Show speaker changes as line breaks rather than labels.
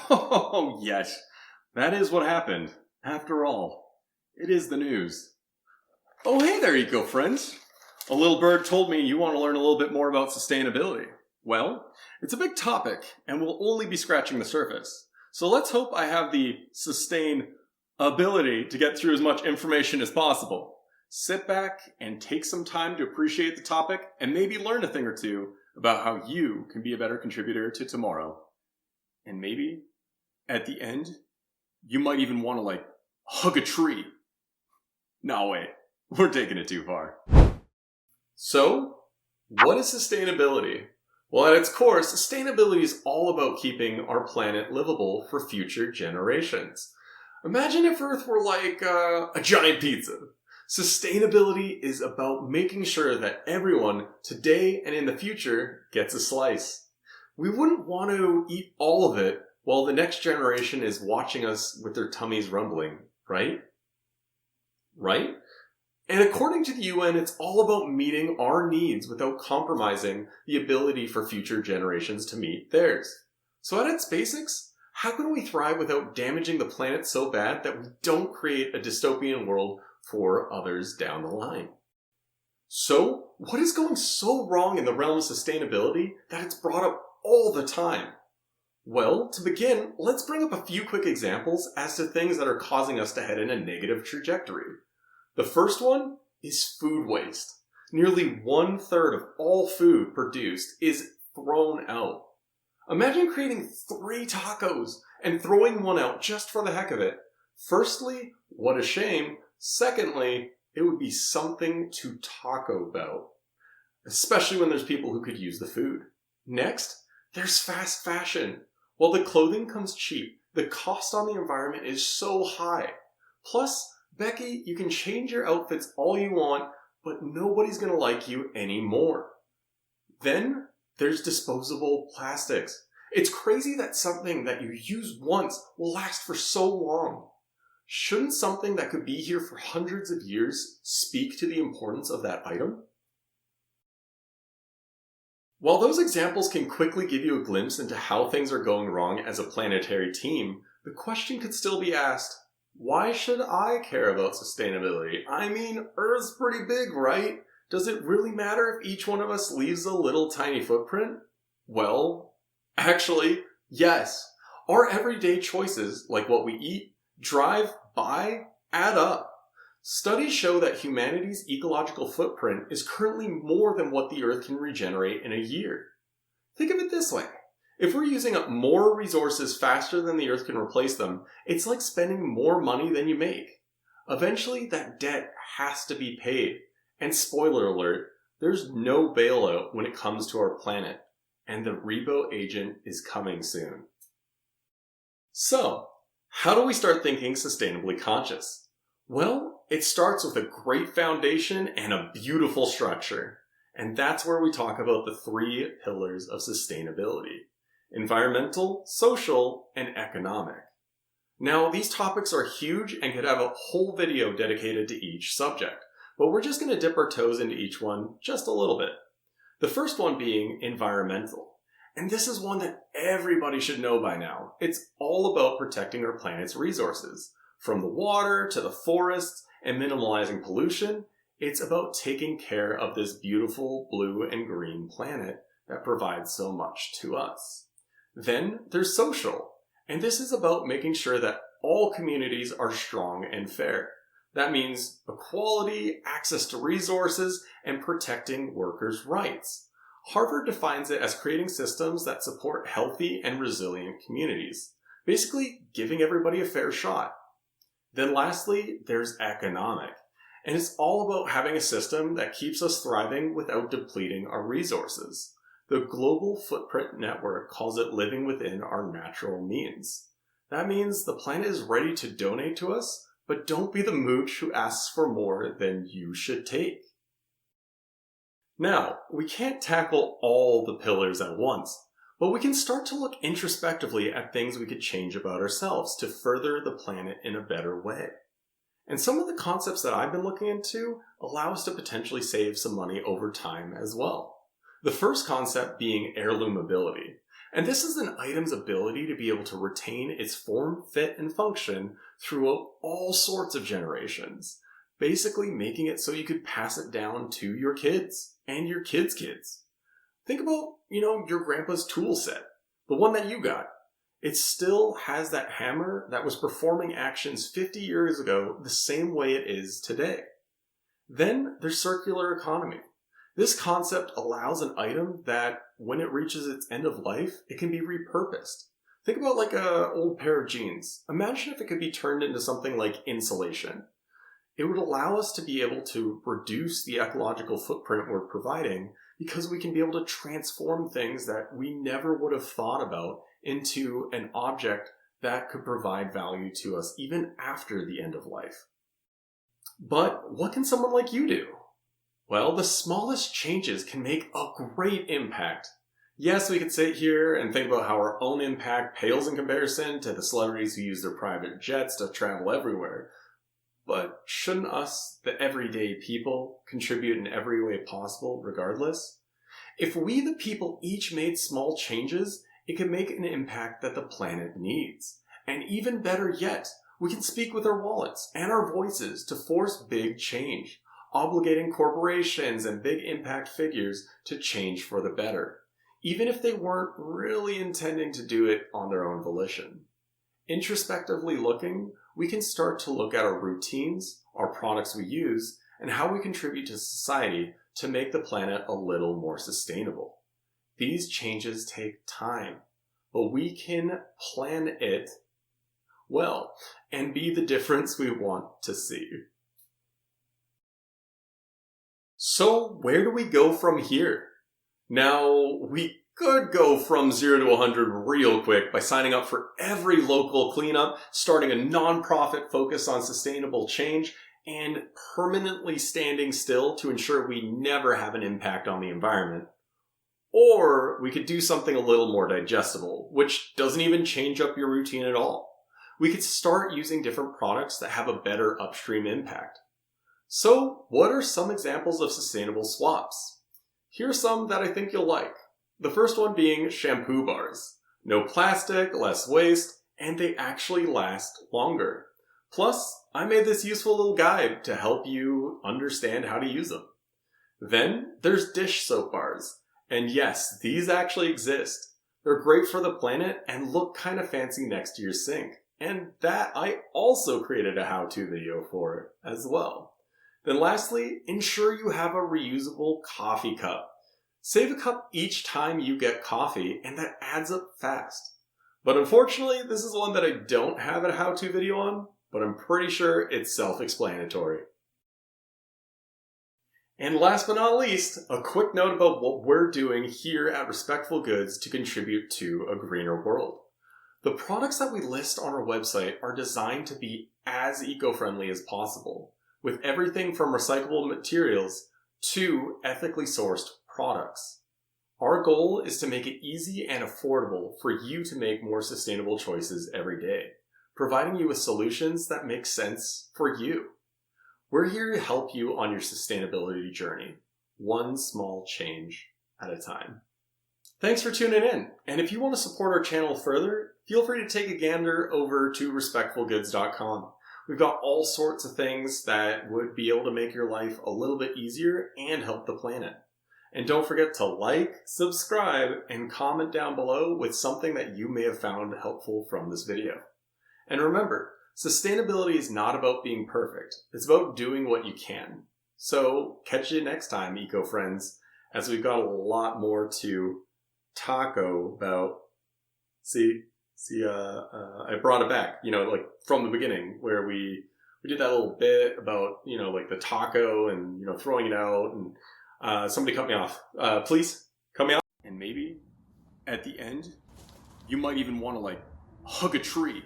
Oh, yes. That is what happened. After all, it is the news. Oh, hey there, eco-friends. A little bird told me you want to learn a little bit more about sustainability. Well, it's a big topic, and we'll only be scratching the surface. So let's hope I have the sustain ability to get through as much information as possible. Sit back and take some time to appreciate the topic and maybe learn a thing or two about how you can be a better contributor to tomorrow. And maybe, at the end, you might even want to, hug a tree. No, wait. We're taking it too far. So, what is sustainability? Well, at its core, sustainability is all about keeping our planet livable for future generations. Imagine if Earth were like a giant pizza. Sustainability is about making sure that everyone, today and in the future, gets a slice. We wouldn't want to eat all of it while the next generation is watching us with their tummies rumbling, right? Right? And according to the UN, it's all about meeting our needs without compromising the ability for future generations to meet theirs. So at its basics, how can we thrive without damaging the planet so bad that we don't create a dystopian world for others down the line? So, what is going so wrong in the realm of sustainability that it's brought up all the time? Well, to begin, let's bring up a few quick examples as to things that are causing us to head in a negative trajectory. The first one is food waste. Nearly 1/3 of all food produced is thrown out. Imagine creating 3 tacos and throwing one out just for the heck of it. Firstly, what a shame. Secondly, it would be something to talk about, especially when there's people who could use the food. Next, there's fast fashion. While the clothing comes cheap, the cost on the environment is so high. Plus, Becky, you can change your outfits all you want, but nobody's going to like you anymore. Then, there's disposable plastics. It's crazy that something that you use once will last for so long. Shouldn't something that could be here for hundreds of years speak to the importance of that item? While those examples can quickly give you a glimpse into how things are going wrong as a planetary team, the question could still be asked, why should I care about sustainability? I mean, Earth's pretty big, right? Does it really matter if each one of us leaves a little tiny footprint? Well, actually, yes. Our everyday choices, like what we eat, drive, buy, add up. Studies show that humanity's ecological footprint is currently more than what the Earth can regenerate in a year. Think of it this way. If we're using up more resources faster than the Earth can replace them, it's like spending more money than you make. Eventually, that debt has to be paid. And spoiler alert, there's no bailout when it comes to our planet. And the Rebo agent is coming soon. So, how do we start thinking sustainably conscious? Well, it starts with a great foundation and a beautiful structure. And that's where we talk about the 3 pillars of sustainability: environmental, social, and economic. Now, these topics are huge and could have a whole video dedicated to each subject, but we're just going to dip our toes into each one just a little bit. The first one being environmental. And this is one that everybody should know by now. It's all about protecting our planet's resources. From the water to the forests and minimalizing pollution, it's about taking care of this beautiful blue and green planet that provides so much to us. Then there's social, and this is about making sure that all communities are strong and fair. That means equality, access to resources, and protecting workers' rights. Harvard defines it as creating systems that support healthy and resilient communities, basically giving everybody a fair shot. Then lastly, there's economic, and it's all about having a system that keeps us thriving without depleting our resources. The Global Footprint Network calls it living within our natural means. That means the planet is ready to donate to us, but don't be the mooch who asks for more than you should take. Now, we can't tackle all the pillars at once, but we can start to look introspectively at things we could change about ourselves to further the planet in a better way. And some of the concepts that I've been looking into allow us to potentially save some money over time as well. The first concept being heirloom mobility. And this is an item's ability to be able to retain its form, fit, and function throughout all sorts of generations, basically making it so you could pass it down to your kids and your kids' kids. Think about, your grandpa's tool set, the one that you got. It still has that hammer that was performing actions 50 years ago the same way it is today. Then there's circular economy. This concept allows an item that, when it reaches its end of life, it can be repurposed. Think about like an old pair of jeans. Imagine if it could be turned into something like insulation. It would allow us to be able to reduce the ecological footprint we're providing because we can be able to transform things that we never would have thought about into an object that could provide value to us even after the end of life. But what can someone like you do? Well, the smallest changes can make a great impact. Yes, we could sit here and think about how our own impact pales in comparison to the celebrities who use their private jets to travel everywhere. But shouldn't us, the everyday people, contribute in every way possible regardless? If we, the people, each made small changes, it can make an impact that the planet needs. And even better yet, we can speak with our wallets and our voices to force big change, obligating corporations and big impact figures to change for the better, even if they weren't really intending to do it on their own volition. Introspectively looking, we can start to look at our routines, our products we use, and how we contribute to society to make the planet a little more sustainable. These changes take time, but we can plan it well and be the difference we want to see. So where do we go from here? Now, we could go from 0 to 100 real quick by signing up for every local cleanup, starting a nonprofit focus on sustainable change, and permanently standing still to ensure we never have an impact on the environment. Or we could do something a little more digestible, which doesn't even change up your routine at all. We could start using different products that have a better upstream impact. So, what are some examples of sustainable swaps? Here are some that I think you'll like. The first one being shampoo bars. No plastic, less waste, and they actually last longer. Plus, I made this useful little guide to help you understand how to use them. Then, there's dish soap bars. And yes, these actually exist. They're great for the planet and look kind of fancy next to your sink. And that I also created a how-to video for it as well. Then lastly, ensure you have a reusable coffee cup. Save a cup each time you get coffee, and that adds up fast. But unfortunately, this is one that I don't have a how-to video on, but I'm pretty sure it's self-explanatory. And last but not least, a quick note about what we're doing here at Respectful Goods to contribute to a greener world. The products that we list on our website are designed to be as eco-friendly as possible, with everything from recyclable materials to ethically sourced products. Our goal is to make it easy and affordable for you to make more sustainable choices every day, providing you with solutions that make sense for you. We're here to help you on your sustainability journey, one small change at a time. Thanks for tuning in, and if you want to support our channel further, feel free to take a gander over to respectfulgoods.com. We've got all sorts of things that would be able to make your life a little bit easier and help the planet. And don't forget to like, subscribe, and comment down below with something that you may have found helpful from this video. And remember, sustainability is not about being perfect. It's about doing what you can. So catch you next time, eco-friends, as we've got a lot more to talk about. I brought it back, like from the beginning where we did that little bit about, like the taco and, throwing it out, and somebody cut me off. Please, cut me off. And maybe at the end, you might even want to hug a tree.